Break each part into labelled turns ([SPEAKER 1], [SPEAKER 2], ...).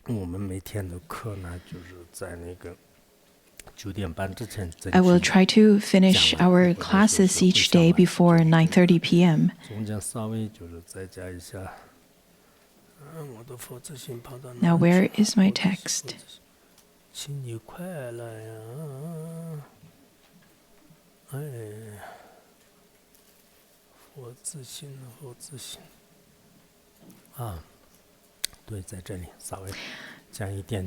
[SPEAKER 1] I will try to finish our classes each day before 9:30 p.m. Now, where is my text?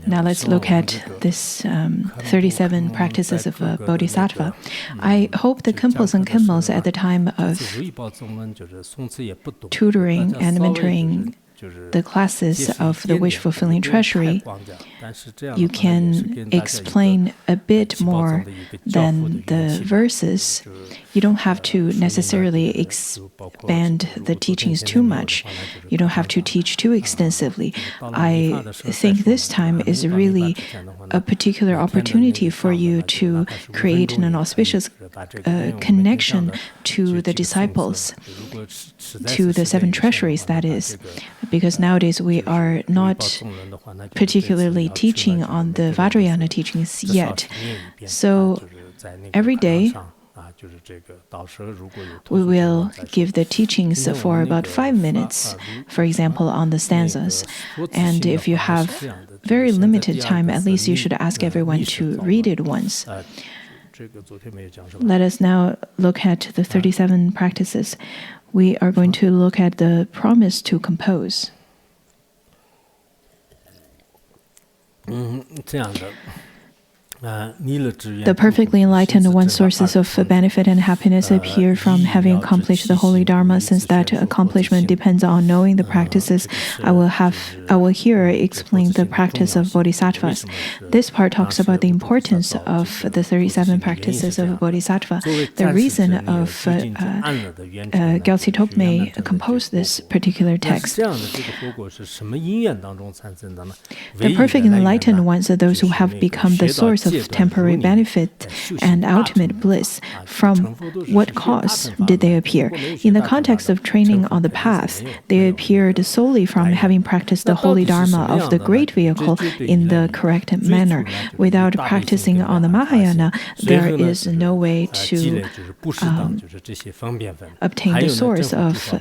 [SPEAKER 1] Now let's look at this 37 practices of Bodhisattva. I hope the Khenpos and Khenmos at the time of tutoring and mentoring the classes of the wish-fulfilling treasury, you can explain a bit more than the verses. You don't have to necessarily expand the teachings too much. You don't have to teach too extensively. I think this time is really a particular opportunity for you to create an auspicious connection to the disciples, to the seven treasuries, that is. Because nowadays we are not particularly teaching on the Vajrayana teachings yet. So every day we will give the teachings for about 5 minutes, for example, on the stanzas. And if you have very limited time, at least you should ask everyone to read it once. Let us now look at the 37 practices. We are going to look at the promise to compose. The perfectly enlightened one sources of benefit and happiness appear from having accomplished the holy Dharma. Since that accomplishment depends on knowing the practices, I will here explain the practice of Bodhisattvas. This part talks about the importance of the 37 practices of Bodhisattva. The reason of Gyaltse Tokme composed this particular text. The perfect enlightened ones are those who have become the source of temporary benefit and ultimate bliss. From what cause did they appear? In the context of training on the path, they appeared solely from having practiced the holy Dharma of the great vehicle in the correct manner. Without practicing on the Mahayana, there is no way to obtain the source of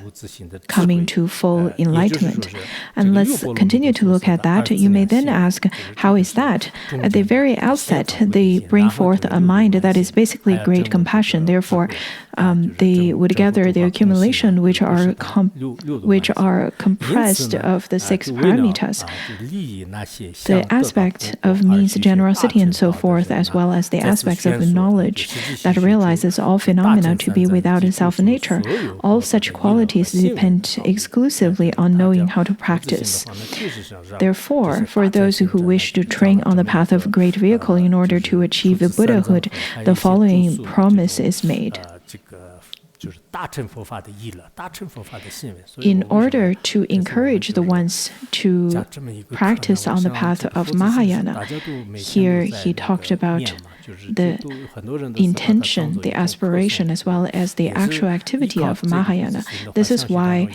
[SPEAKER 1] coming to full enlightenment. And let's continue to look at that. You may then ask, how is that? At the very outset, they bring forth a mind that is basically great compassion. Therefore, they would gather the accumulation which are compressed of the 6 paramitas, the aspect of means generosity and so forth, as well as the aspects of knowledge that realizes all phenomena to be without a self-nature. All such qualities depend exclusively on knowing how to practice. Therefore, for those who wish to train on the path of great vehicle in order to achieve Buddhahood, the following promise is made. In order to encourage the ones to practice on the path of Mahayana, here he talked about the intention, the aspiration, as well as the actual activity of Mahayana. This is why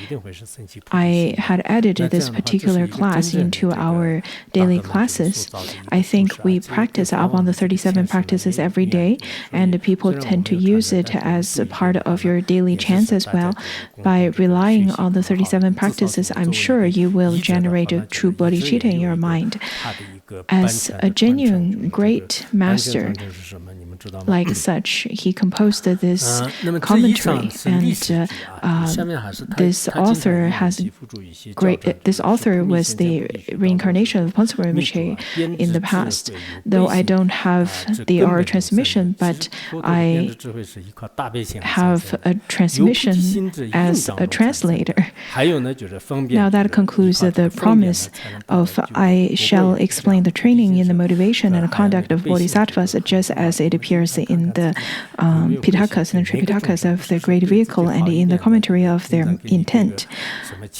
[SPEAKER 1] I had added this particular class into our daily classes. I think we practice up on the 37 practices every day, and people tend to use it as a part of your daily chants as well. By relying on the 37 practices, I'm sure you will generate a true bodhicitta in your mind. As a genuine great master, like such, he composed this commentary, and this author was the reincarnation of Pontsum Rinpoche in the past. Though I don't have the oral transmission, but I have a transmission as a translator. Now that concludes the promise of I shall explain the training in the motivation and conduct of bodhisattvas just as it appears appears in the Pitakas and Tripitakas of the Great Vehicle and in the commentary of their intent.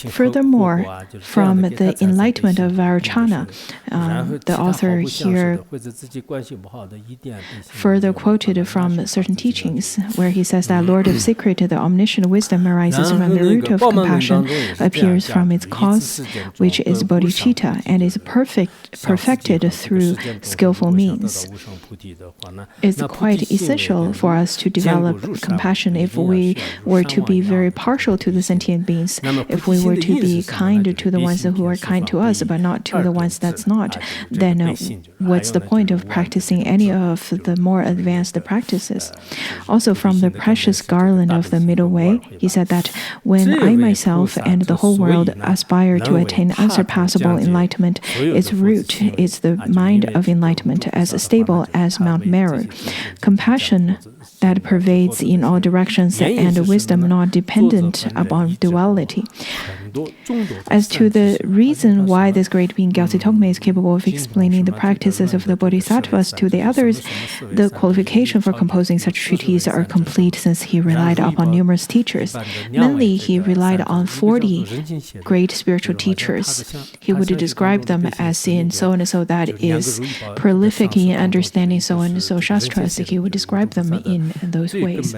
[SPEAKER 1] Furthermore, from the enlightenment of Vairocana, the author here further quoted from certain teachings where he says that Lord of Secret, the omniscient wisdom arises when the root of compassion appears from its cause, which is bodhicitta, and is perfected through skillful means. It's quite essential for us to develop compassion if we were to be very partial to the sentient beings, if we were to be kind to the ones who are kind to us, but not to the ones that's not, then what's the point of practicing any of the more advanced practices? Also, from the precious garland of the middle way, he said that when I myself and the whole world aspire to attain unsurpassable enlightenment, its root is the mind of enlightenment, as stable as Mount Meru. Compassion that pervades in all directions and wisdom not dependent upon duality. As to the reason why this great being Gyaltse Tokme is capable of explaining the practices of the Bodhisattvas to the others, the qualification for composing such treatises are complete since he relied upon numerous teachers. Mainly, he relied on 40 great spiritual teachers. He would describe them as in so and so that is prolific in understanding so and so shastras. He would describe them in those ways.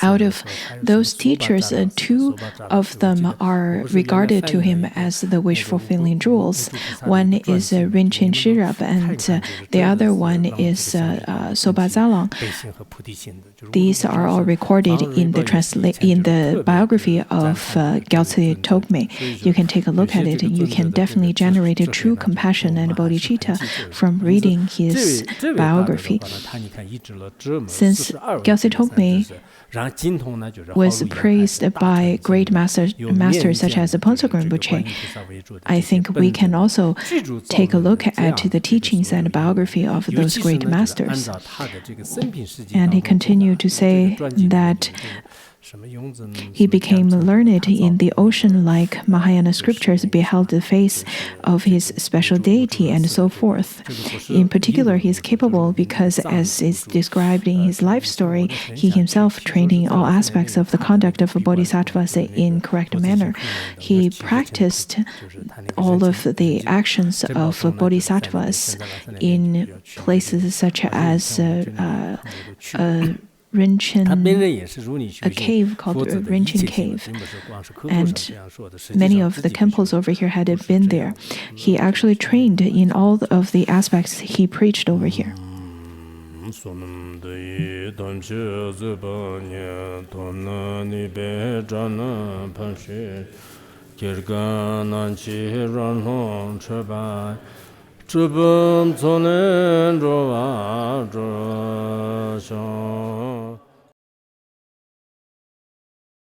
[SPEAKER 1] Out of those teachers, 2 of them are regarded to him as the wish-fulfilling jewels. One is Rinchen Shirab, and the other one is Soba Zalong. These are all recorded in the biography of Gyaltse Tokme. You can take a look at it, and you can definitely generate a true compassion and bodhicitta from reading his biography. Since Gyaltse Tokme was praised by great masters such as Ponso Rinpoche, I think we can also take a look at the teachings and biography of those great masters. And he continued to say that he became learned in the ocean like Mahayana scriptures, beheld the face of his special deity, and so forth. In particular, he is capable because, as is described in his life story, he himself trained in all aspects of the conduct of bodhisattvas in correct manner. He practiced all of the actions of bodhisattvas in places such as a cave called Rinchen Cave, and many of the temples over here had been there. He actually trained in all of the aspects he preached over here.
[SPEAKER 2] Chubum tsonen rowa